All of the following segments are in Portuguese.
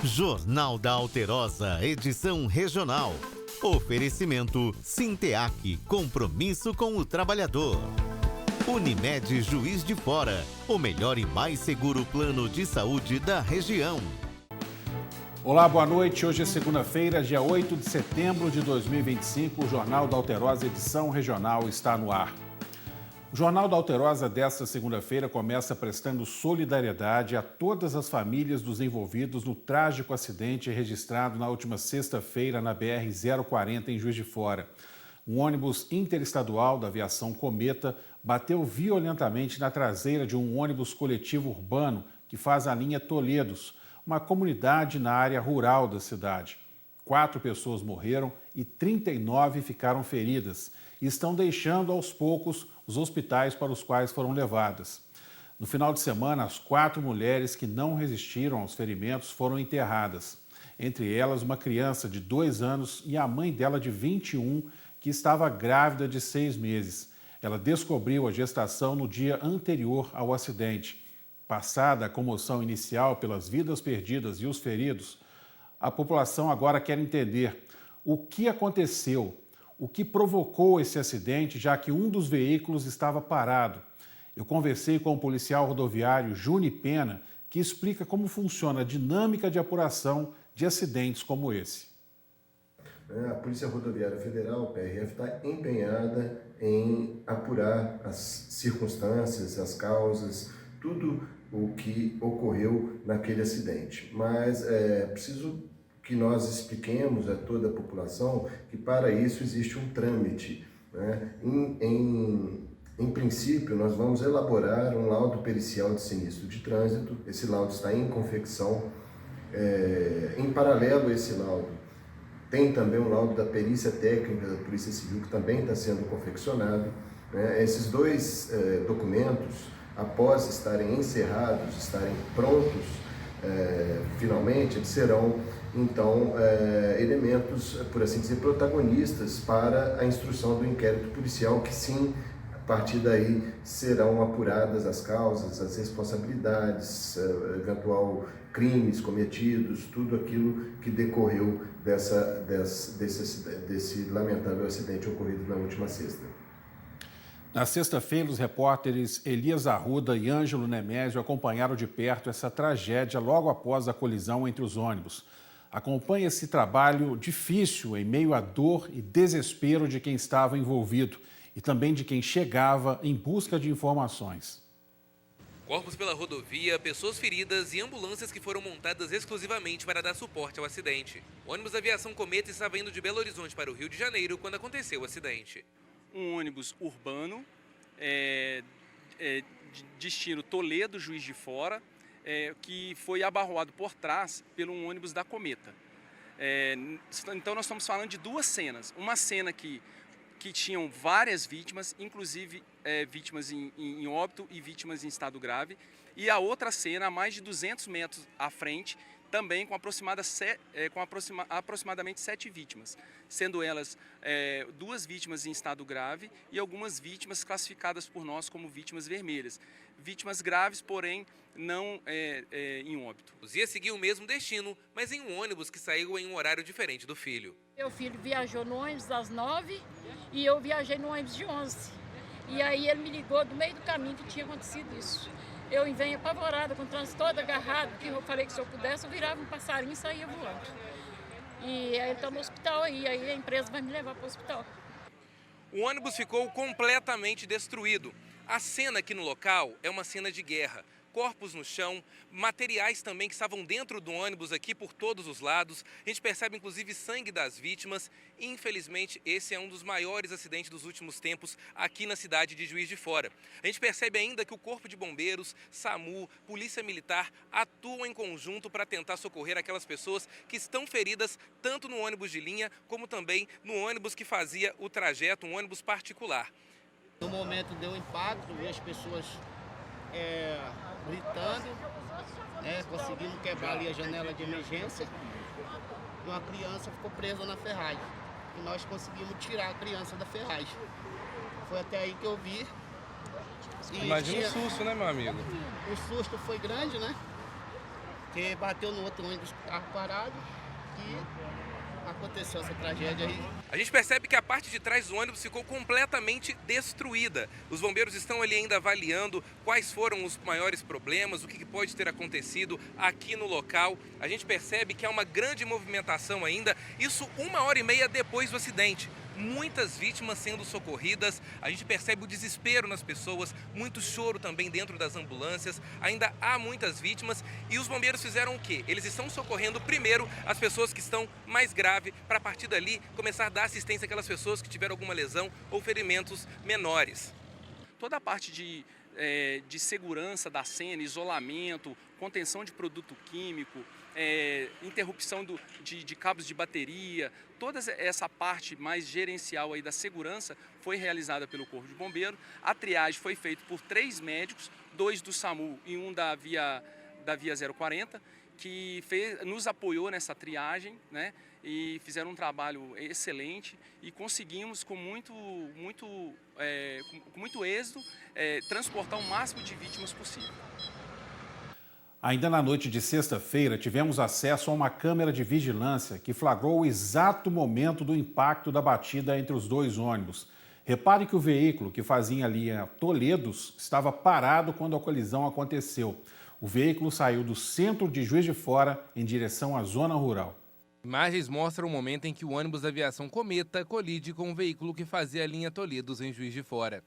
Jornal da Alterosa, edição regional. Oferecimento Sinteac, compromisso com o trabalhador. Unimed Juiz de Fora, o melhor e mais seguro plano de saúde da região. Olá, boa noite. Hoje é segunda-feira, dia 8 de setembro de 2025. O Jornal da Alterosa, edição regional, está no ar. O Jornal da Alterosa desta segunda-feira começa prestando solidariedade a todas as famílias dos envolvidos no trágico acidente registrado na última sexta-feira na BR-040 em Juiz de Fora. Um ônibus interestadual da aviação Cometa bateu violentamente na traseira de um ônibus coletivo urbano que faz a linha Toledos, uma comunidade na área rural da cidade. 4 pessoas morreram e 39 ficaram feridas e estão deixando aos poucos os hospitais para os quais foram levadas. No final de semana, as 4 mulheres que não resistiram aos ferimentos foram enterradas. Entre elas, uma criança de 2 anos e a mãe dela de 21, que estava grávida de 6 meses. Ela descobriu a gestação no dia anterior ao acidente. Passada a comoção inicial pelas vidas perdidas e os feridos, a população agora quer entender o que aconteceu, o que provocou esse acidente, já que um dos veículos estava parado. Eu conversei com o policial rodoviário Juni Pena, que explica como funciona a dinâmica de apuração de acidentes como esse. A Polícia Rodoviária Federal, a PRF, está empenhada em apurar as circunstâncias, as causas, tudo o que ocorreu naquele acidente. Mas é preciso que nós expliquemos a toda a população que para isso existe um trâmite, né? Em princípio, nós vamos elaborar um laudo pericial de sinistro de trânsito. Esse laudo está em confecção. Em paralelo a esse laudo, tem também um laudo da perícia técnica da Polícia Civil que também está sendo confeccionado, né? Esses dois documentos, após estarem encerrados, estarem prontos, finalmente, eles serão, então, elementos, por assim dizer, protagonistas para a instrução do inquérito policial, que sim, a partir daí serão apuradas as causas, as responsabilidades, eventual crimes cometidos, tudo aquilo que decorreu desse lamentável acidente ocorrido na última sexta. Na sexta-feira, os repórteres Elias Arruda e Ângelo Nemésio acompanharam de perto essa tragédia logo após a colisão entre os ônibus. Acompanhe esse trabalho difícil em meio à dor e desespero de quem estava envolvido e também de quem chegava em busca de informações. Corpos pela rodovia, pessoas feridas e ambulâncias que foram montadas exclusivamente para dar suporte ao acidente. O ônibus da aviação Cometa estava indo de Belo Horizonte para o Rio de Janeiro quando aconteceu o acidente. Um ônibus urbano, destino Toledo, Juiz de Fora, que foi abarroado por trás pelo um ônibus da Cometa. Então nós estamos falando de 2 cenas. Uma cena que tinham várias vítimas, inclusive vítimas em óbito e vítimas em estado grave. E a outra cena, a mais de 200 metros à frente, também com aproximadamente 7 vítimas, sendo elas 2 vítimas em estado grave e algumas vítimas classificadas por nós como vítimas vermelhas. Vítimas graves, porém, não em óbito. Ia seguir o mesmo destino, mas em um ônibus que saiu em um horário diferente do filho. Meu filho viajou no ônibus das 9 e eu viajei no ônibus de 11. E aí ele me ligou do meio do caminho que tinha acontecido isso. Eu venho apavorada, com o trânsito todo agarrado, porque eu falei que se eu pudesse eu virava um passarinho e saía voando. E aí ele está no hospital aí a empresa vai me levar para o hospital. O ônibus ficou completamente destruído. A cena aqui no local é uma cena de guerra. Corpos no chão, materiais também que estavam dentro do ônibus aqui por todos os lados. A gente percebe inclusive sangue das vítimas. Infelizmente, esse é um dos maiores acidentes dos últimos tempos aqui na cidade de Juiz de Fora. A gente percebe ainda que o Corpo de Bombeiros, SAMU, Polícia Militar atuam em conjunto para tentar socorrer aquelas pessoas que estão feridas tanto no ônibus de linha como também no ônibus que fazia o trajeto, um ônibus particular. No momento deu impacto, vi as pessoas gritando, conseguimos quebrar ali a janela de emergência e uma criança ficou presa na ferragem. E nós conseguimos tirar a criança da ferragem. Foi até aí que eu vi. Imagina o susto, né, meu amigo? O susto foi grande, né? porque bateu no outro ônibus que estava parado e aconteceu essa tragédia aí. A gente percebe que a parte de trás do ônibus ficou completamente destruída. Os bombeiros estão ali ainda avaliando quais foram os maiores problemas, o que pode ter acontecido aqui no local. A gente percebe que há uma grande movimentação ainda, isso 1h30 depois do acidente. Muitas vítimas sendo socorridas, a gente percebe o desespero nas pessoas, muito choro também dentro das ambulâncias, ainda há muitas vítimas e os bombeiros fizeram o quê? Eles estão socorrendo primeiro as pessoas que estão mais graves, para a partir dali começar a dar assistência àquelas pessoas que tiveram alguma lesão ou ferimentos menores. Toda a parte de segurança da cena, isolamento, contenção de produto químico, interrupção de cabos de bateria, toda essa parte mais gerencial aí da segurança foi realizada pelo Corpo de Bombeiro. A triagem foi feita por 3 médicos, 2 do SAMU e 1 da Via 040, que nos apoiou nessa triagem, né? E fizeram um trabalho excelente e conseguimos com muito êxito transportar o máximo de vítimas possível. Ainda na noite de sexta-feira, tivemos acesso a uma câmera de vigilância que flagrou o exato momento do impacto da batida entre os 2 ônibus. Repare que o veículo que fazia a linha Toledos estava parado quando a colisão aconteceu. O veículo saiu do centro de Juiz de Fora em direção à zona rural. Imagens mostram o momento em que o ônibus da aviação Cometa colide com o veículo que fazia a linha Toledos em Juiz de Fora.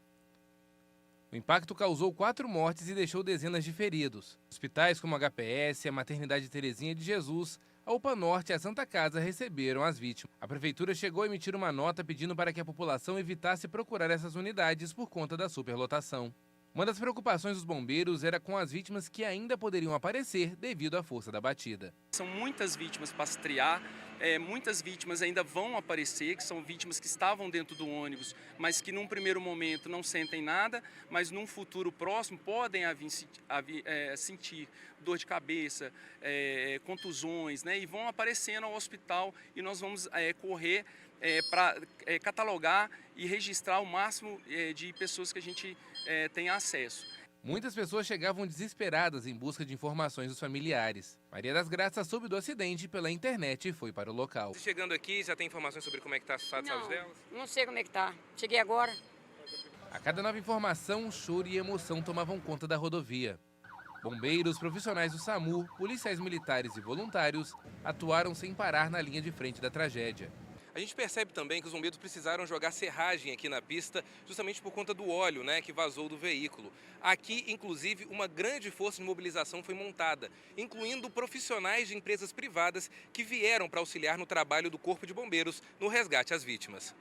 O impacto causou 4 mortes e deixou dezenas de feridos. Hospitais como a HPS, a Maternidade Terezinha de Jesus, a UPA Norte e a Santa Casa receberam as vítimas. A prefeitura chegou a emitir uma nota pedindo para que a população evitasse procurar essas unidades por conta da superlotação. Uma das preocupações dos bombeiros era com as vítimas que ainda poderiam aparecer devido à força da batida. São muitas vítimas para se triar, muitas vítimas ainda vão aparecer, que são vítimas que estavam dentro do ônibus, mas que num primeiro momento não sentem nada, mas num futuro próximo podem sentir dor de cabeça, contusões, né? E vão aparecendo ao hospital e nós vamos correr para catalogar e registrar o máximo de pessoas que a gente tem acesso. Muitas pessoas chegavam desesperadas em busca de informações dos familiares. Maria das Graças soube do acidente pela internet e foi para o local. Chegando aqui, já tem informações sobre como é que está a estado de saúde delas? Não sei como é que tá. Cheguei agora. A cada nova informação, choro e emoção tomavam conta da rodovia. Bombeiros, profissionais do SAMU, policiais militares e voluntários atuaram sem parar na linha de frente da tragédia. A gente percebe também que os bombeiros precisaram jogar serragem aqui na pista justamente por conta do óleo, né, que vazou do veículo. Aqui, inclusive, uma grande força de mobilização foi montada, incluindo profissionais de empresas privadas que vieram para auxiliar no trabalho do Corpo de Bombeiros no resgate às vítimas.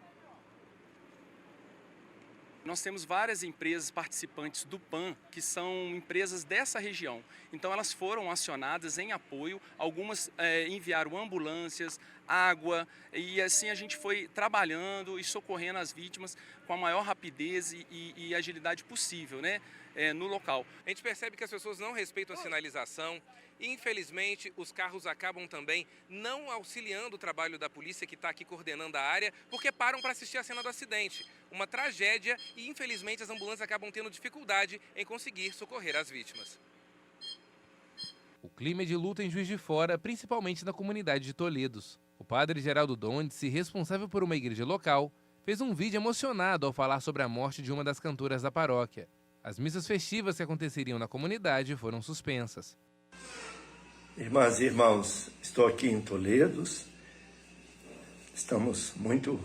Nós temos várias empresas participantes do PAN, que são empresas dessa região. Então elas foram acionadas em apoio, algumas enviaram ambulâncias, água, e assim a gente foi trabalhando e socorrendo as vítimas com a maior rapidez e agilidade possível, né, no local. A gente percebe que as pessoas não respeitam a sinalização. Infelizmente, os carros acabam também não auxiliando o trabalho da polícia que está aqui coordenando a área, porque param para assistir a cena do acidente. Uma tragédia e, infelizmente, as ambulâncias acabam tendo dificuldade em conseguir socorrer as vítimas. O clima é de luta em Juiz de Fora, principalmente na comunidade de Toledos. O padre Geraldo Dondice, responsável por uma igreja local, fez um vídeo emocionado ao falar sobre a morte de uma das cantoras da paróquia. As missas festivas que aconteceriam na comunidade foram suspensas. Irmãs e irmãos, estou aqui em Toledos. Estamos muito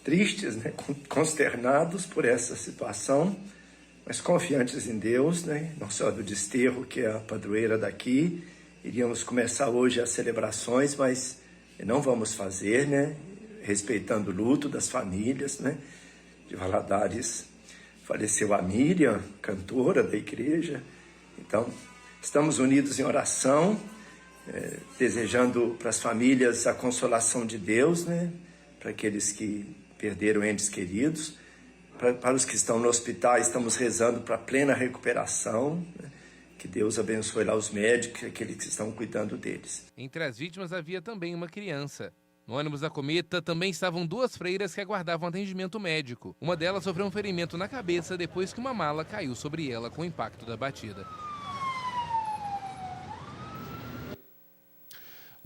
tristes, né? Consternados por essa situação, mas confiantes em Deus, né? Nossa Senhora do Desterro, que é a padroeira daqui. Iríamos começar hoje as celebrações, mas não vamos fazer, né? Respeitando o luto das famílias, né? De Valadares faleceu a Miriam, cantora da igreja. Então, estamos unidos em oração, desejando para as famílias a consolação de Deus, né? Para aqueles que perderam entes queridos. Para os que estão no hospital, estamos rezando para a plena recuperação, né? Que Deus abençoe lá os médicos e aqueles que estão cuidando deles. Entre as vítimas havia também uma criança. No ônibus da Cometa também estavam 2 freiras que aguardavam atendimento médico. Uma delas sofreu um ferimento na cabeça depois que uma mala caiu sobre ela com o impacto da batida.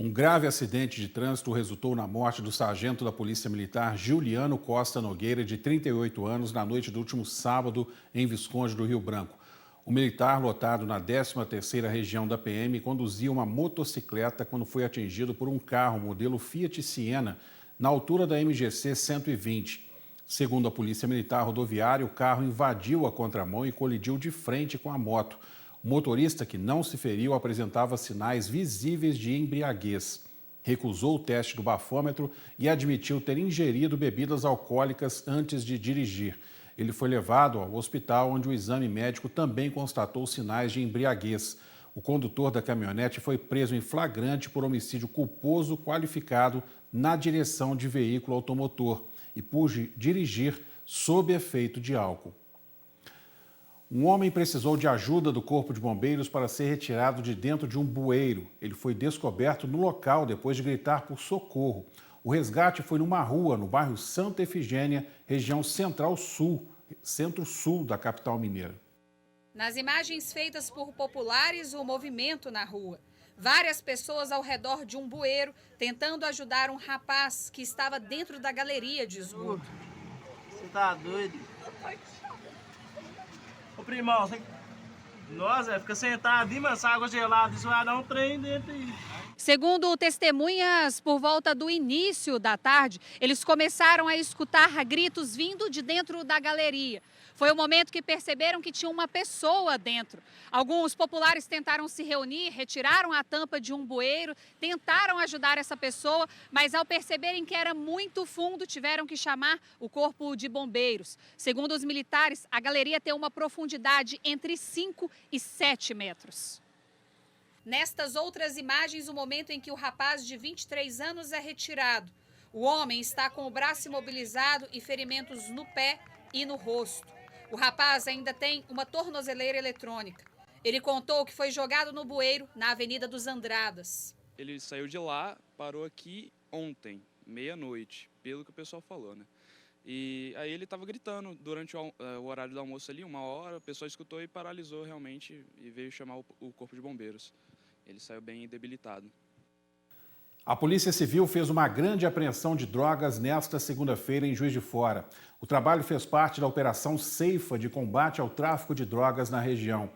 Um grave acidente de trânsito resultou na morte do sargento da Polícia Militar Juliano Costa Nogueira, de 38 anos, na noite do último sábado em Visconde do Rio Branco. O militar, lotado na 13ª Região da PM, conduzia uma motocicleta quando foi atingido por um carro modelo Fiat Siena, na altura da MGC 120. Segundo a Polícia Militar Rodoviária, o carro invadiu a contramão e colidiu de frente com a moto. O motorista, que não se feriu, apresentava sinais visíveis de embriaguez. Recusou o teste do bafômetro e admitiu ter ingerido bebidas alcoólicas antes de dirigir. Ele foi levado ao hospital, onde o exame médico também constatou sinais de embriaguez. O condutor da caminhonete foi preso em flagrante por homicídio culposo qualificado na direção de veículo automotor e por dirigir sob efeito de álcool. Um homem precisou de ajuda do Corpo de Bombeiros para ser retirado de dentro de um bueiro. Ele foi descoberto no local depois de gritar por socorro. O resgate foi numa rua no bairro Santa Efigênia, região centro-sul da capital mineira. Nas imagens feitas por populares, o movimento na rua. Várias pessoas ao redor de um bueiro tentando ajudar um rapaz que estava dentro da galeria de esgoto. Você tá doido? Ô primão, você... Nossa, fica sentado e essa água gelada, isso vai dar um trem dentro aí. Segundo testemunhas, por volta do início da tarde, eles começaram a escutar gritos vindo de dentro da galeria. Foi o momento que perceberam que tinha uma pessoa dentro. Alguns populares tentaram se reunir, retiraram a tampa de um bueiro, tentaram ajudar essa pessoa, mas ao perceberem que era muito fundo, tiveram que chamar o Corpo de Bombeiros. Segundo os militares, a galeria tem uma profundidade entre 5 e 7 metros. Nestas outras imagens, o momento em que o rapaz de 23 anos é retirado. O homem está com o braço imobilizado e ferimentos no pé e no rosto. O rapaz ainda tem uma tornozeleira eletrônica. Ele contou que foi jogado no bueiro na Avenida dos Andradas. Ele saiu de lá, parou aqui ontem, meia-noite, pelo que o pessoal falou, né? E aí ele estava gritando durante o horário do almoço ali, 1 hora, a pessoa escutou e paralisou realmente e veio chamar o Corpo de Bombeiros. Ele saiu bem debilitado. A Polícia Civil fez uma grande apreensão de drogas nesta segunda-feira em Juiz de Fora. O trabalho fez parte da Operação Ceifa de combate ao tráfico de drogas na região.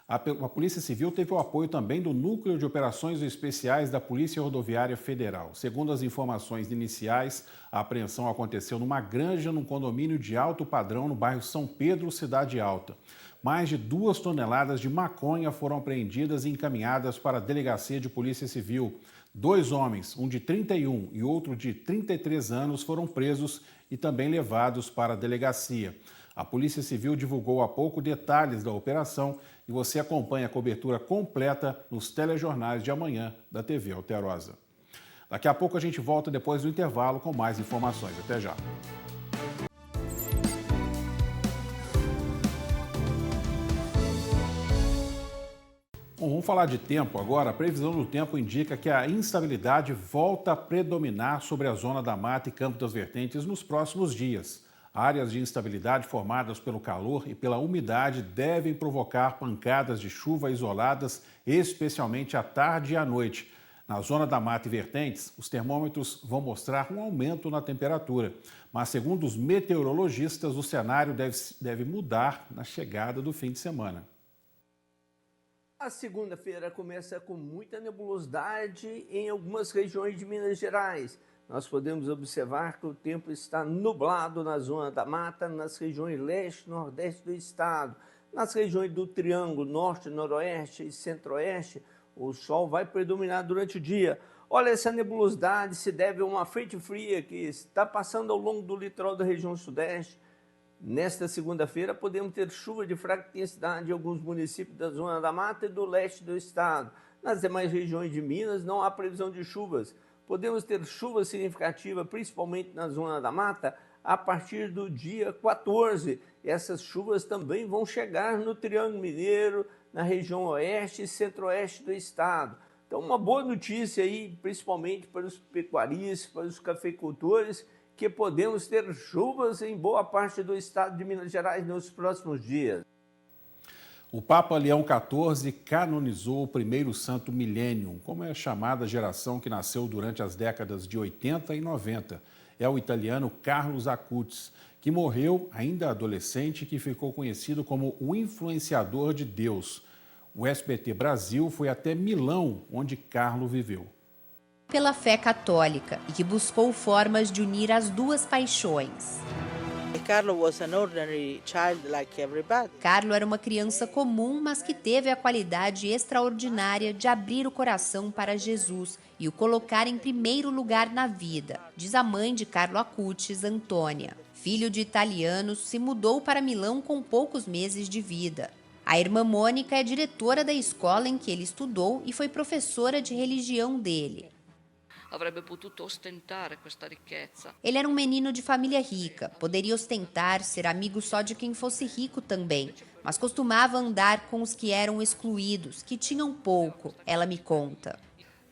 A Polícia Civil teve o apoio também do Núcleo de Operações Especiais da Polícia Rodoviária Federal. Segundo as informações iniciais, a apreensão aconteceu numa granja num condomínio de alto padrão no bairro São Pedro, Cidade Alta. Mais de 2 toneladas de maconha foram apreendidas e encaminhadas para a Delegacia de Polícia Civil. 2 homens, um de 31 e outro de 33 anos, foram presos e também levados para a delegacia. A Polícia Civil divulgou há pouco detalhes da operação e você acompanha a cobertura completa nos telejornais de amanhã da TV Alterosa. Daqui a pouco a gente volta depois do intervalo com mais informações. Até já. Bom, vamos falar de tempo agora. A previsão do tempo indica que a instabilidade volta a predominar sobre a zona da Mata e Campo das Vertentes nos próximos dias. Áreas de instabilidade formadas pelo calor e pela umidade devem provocar pancadas de chuva isoladas, especialmente à tarde e à noite. Na zona da Mata e Vertentes, os termômetros vão mostrar um aumento na temperatura. Mas, segundo os meteorologistas, o cenário deve mudar na chegada do fim de semana. A segunda-feira começa com muita nebulosidade em algumas regiões de Minas Gerais. Nós podemos observar que o tempo está nublado na zona da mata, nas regiões leste e nordeste do estado. Nas regiões do Triângulo Norte, Noroeste e Centro-Oeste, o sol vai predominar durante o dia. Olha, essa nebulosidade se deve a uma frente fria que está passando ao longo do litoral da região sudeste. Nesta segunda-feira, podemos ter chuva de fraca intensidade em alguns municípios da zona da mata e do leste do estado. Nas demais regiões de Minas, não há previsão de chuvas. Podemos ter chuva significativa, principalmente na zona da mata, a partir do dia 14. Essas chuvas também vão chegar no Triângulo Mineiro, na região oeste e centro-oeste do estado. Então, uma boa notícia aí, principalmente para os pecuaristas, para os cafeicultores, que podemos ter chuvas em boa parte do estado de Minas Gerais nos próximos dias. O Papa Leão XIV canonizou o primeiro santo millennium, como é chamada a geração que nasceu durante as décadas de 80 e 90. É o italiano Carlo Acutis, que morreu ainda adolescente e que ficou conhecido como o influenciador de Deus. O SBT Brasil foi até Milão, onde Carlo viveu. Pela fé católica e que buscou formas de unir as duas paixões. Carlo era uma criança comum, mas que teve a qualidade extraordinária de abrir o coração para Jesus e o colocar em primeiro lugar na vida, diz a mãe de Carlo Acutis, Antônia. Filho de italianos, se mudou para Milão com poucos meses de vida. A irmã Mônica é diretora da escola em que ele estudou e foi professora de religião dele. Ele era um menino de família rica, poderia ostentar, ser amigo só de quem fosse rico também, mas costumava andar com os que eram excluídos, que tinham pouco, ela me conta.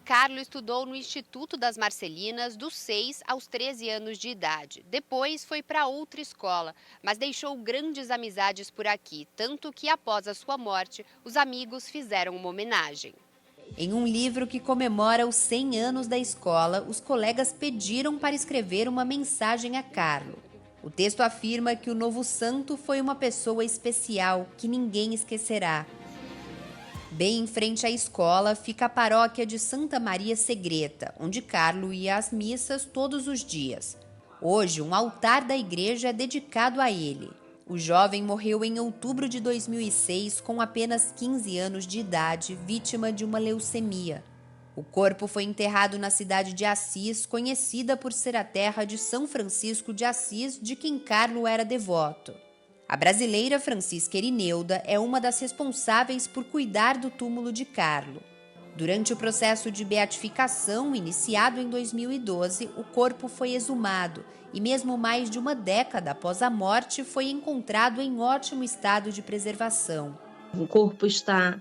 Carlo estudou no Instituto das Marcelinas dos 6 aos 13 anos de idade. Depois foi para outra escola, mas deixou grandes amizades por aqui, tanto que após a sua morte, os amigos fizeram uma homenagem. Em um livro que comemora os 100 anos da escola, os colegas pediram para escrever uma mensagem a Carlo. O texto afirma que o novo santo foi uma pessoa especial que ninguém esquecerá. Bem em frente à escola fica a paróquia de Santa Maria Segreta, onde Carlo ia às missas todos os dias. Hoje, um altar da igreja é dedicado a ele. O jovem morreu em outubro de 2006 com apenas 15 anos de idade, vítima de uma leucemia. O corpo foi enterrado na cidade de Assis, conhecida por ser a terra de São Francisco de Assis, de quem Carlo era devoto. A brasileira Francisca Erineuda é uma das responsáveis por cuidar do túmulo de Carlo. Durante o processo de beatificação, iniciado em 2012, o corpo foi exumado e mesmo mais de uma década após a morte foi encontrado em ótimo estado de preservação. O corpo está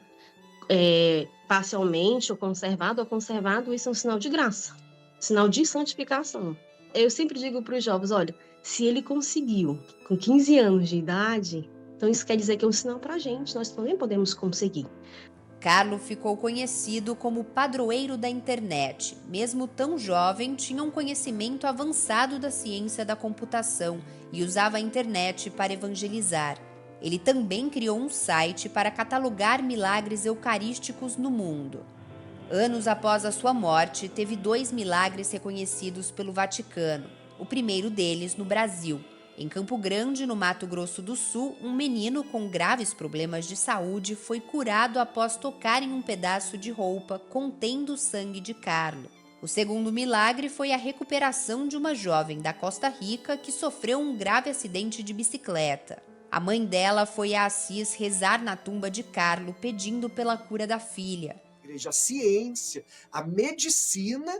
parcialmente ou conservado, isso é um sinal de graça, sinal de santificação. Eu sempre digo para os jovens, olha, se ele conseguiu com 15 anos de idade, então isso quer dizer que é um sinal para a gente, nós também podemos conseguir. Carlo ficou conhecido como padroeiro da internet. Mesmo tão jovem, tinha um conhecimento avançado da ciência da computação e usava a internet para evangelizar. Ele também criou um site para catalogar milagres eucarísticos no mundo. Anos após a sua morte, teve 2 milagres reconhecidos pelo Vaticano. O primeiro deles no Brasil. Em Campo Grande, no Mato Grosso do Sul, um menino com graves problemas de saúde foi curado após tocar em um pedaço de roupa contendo o sangue de Carlo. O segundo milagre foi a recuperação de uma jovem da Costa Rica que sofreu um grave acidente de bicicleta. A mãe dela foi a Assis rezar na tumba de Carlo, pedindo pela cura da filha. A ciência, a medicina,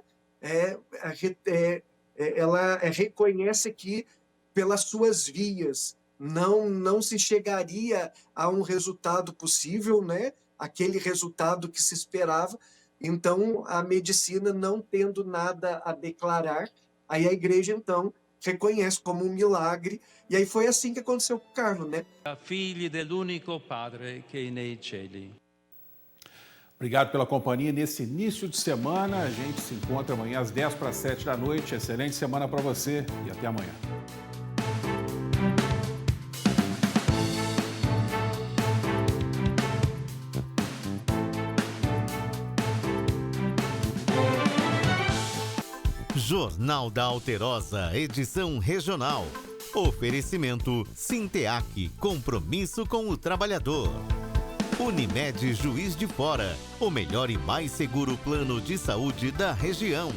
ela reconhece que pelas suas vias não se chegaria a um resultado possível, né? Aquele resultado que se esperava. Então, a medicina não tendo nada a declarar, aí a igreja, então, reconhece como um milagre. E aí foi assim que aconteceu com Carlo, né? Figli dell'unico Padre che è nei cieli. Obrigado pela companhia nesse início de semana. A gente se encontra amanhã às 6:50 da noite. Excelente semana para você e até amanhã. Jornal da Alterosa, edição regional. Oferecimento Sinteac, compromisso com o trabalhador. Unimed Juiz de Fora, o melhor e mais seguro plano de saúde da região.